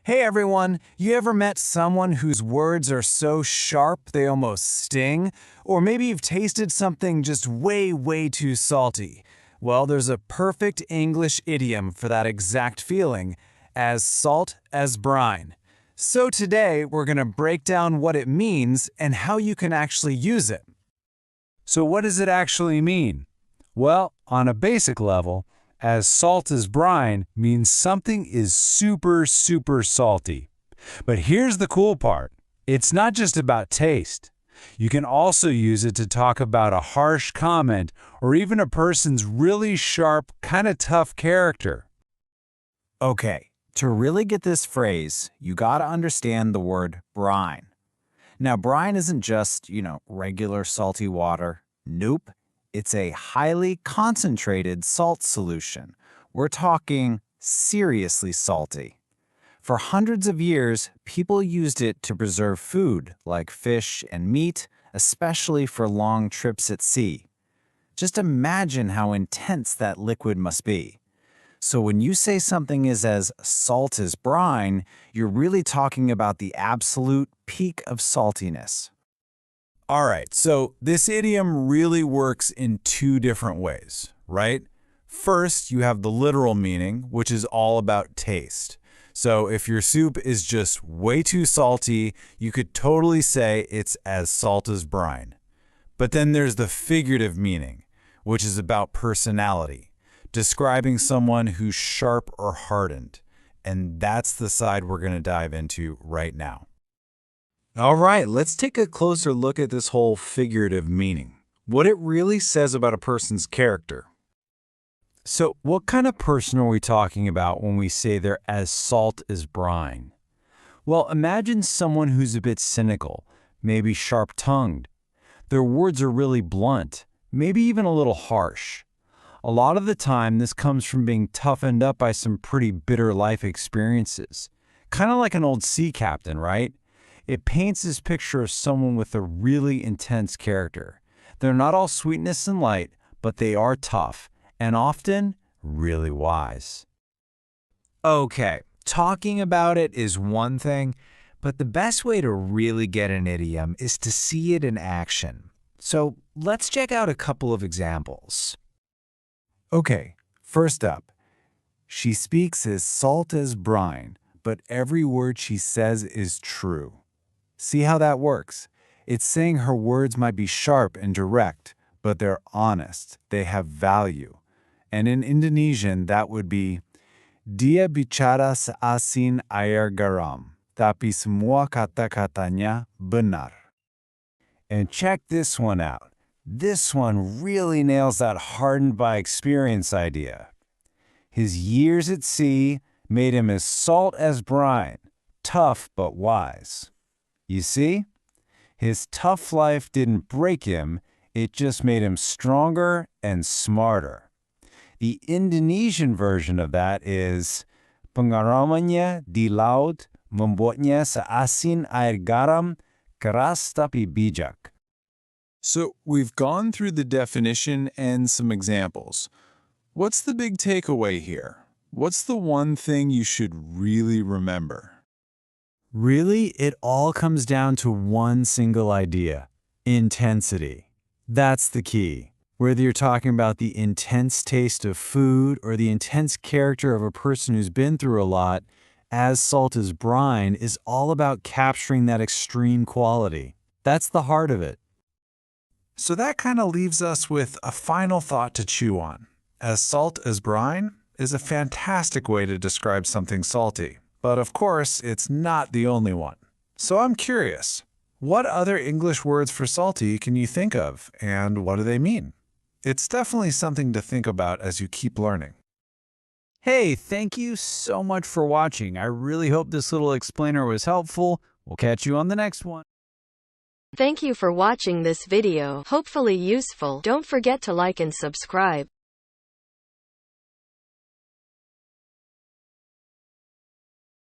Hey everyone, you ever met someone whose words are so sharp they almost sting? Or maybe you've tasted something just way too salty. Well, there's a perfect English idiom for that exact feeling, as salt as brine. So today, we're going to break down what it means and how you can actually use it. So what does it actually mean? Well, on a basic level, as salt as brine means something is super salty. But here's the cool part. It's not just about taste. You can also use it to talk about a harsh comment or even a person's really sharp, kind of tough character. Okay, to really get this phrase, you gotta understand the word brine. Now, brine isn't just, regular salty water. Nope. It's a highly concentrated salt solution. We're talking seriously salty. For hundreds of years, people used it to preserve food like fish and meat, especially for long trips at sea. Just imagine how intense that liquid must be. So when you say something is as salt as brine, you're really talking about the absolute peak of saltiness. All right, so this idiom really works in two different ways, right? First, you have the literal meaning, which is all about taste. So if your soup is just way too salty, you could totally say it's as salt as brine. But then there's the figurative meaning, which is about personality, describing someone who's sharp or hardened. And that's the side we're going to dive into right now. All right, let's take a closer look at this whole figurative meaning. What it really says about a person's character. So what kind of person are we talking about when we say they're as salt as brine? Well, imagine someone who's a bit cynical, maybe sharp-tongued. Their words are really blunt, maybe even a little harsh. A lot of the time, this comes from being toughened up by some pretty bitter life experiences. Kind of like an old sea captain, right? It paints this picture of someone with a really intense character. They're not all sweetness and light, but they are tough, and often really wise. Okay, talking about it is one thing, but the best way to really get an idiom is to see it in action. So let's check out a couple of examples. Okay, first up, she speaks as salt as brine, but every word she says is true. See how that works? It's saying her words might be sharp and direct, but they're honest, they have value. And in Indonesian, that would be, dia bicara seasin air garam, tapi semua kata-katanya benar. And check this one out. This one really nails that hardened by experience idea. His years at sea made him as salt as brine, tough but wise. You see? His tough life didn't break him, it just made him stronger and smarter. The Indonesian version of that is, pengalamannya di laut membuatnya seasin air garam, keras tapi bijak. So we've gone through the definition and some examples. What's the big takeaway here? What's the one thing you should really remember? Really, it all comes down to one single idea: intensity. That's the key. Whether you're talking about the intense taste of food or the intense character of a person who's been through a lot, as salt as brine is all about capturing that extreme quality. That's the heart of it. So that kind of leaves us with a final thought to chew on. As salt as brine is a fantastic way to describe something salty. But of course, it's not the only one. So I'm curious, what other English words for salty can you think of, and what do they mean? It's definitely something to think about as you keep learning. Hey, thank you so much for watching. I really hope this little explainer was helpful. We'll catch you on the next one. Thank you for watching this video. Hopefully useful. Don't forget to like and subscribe.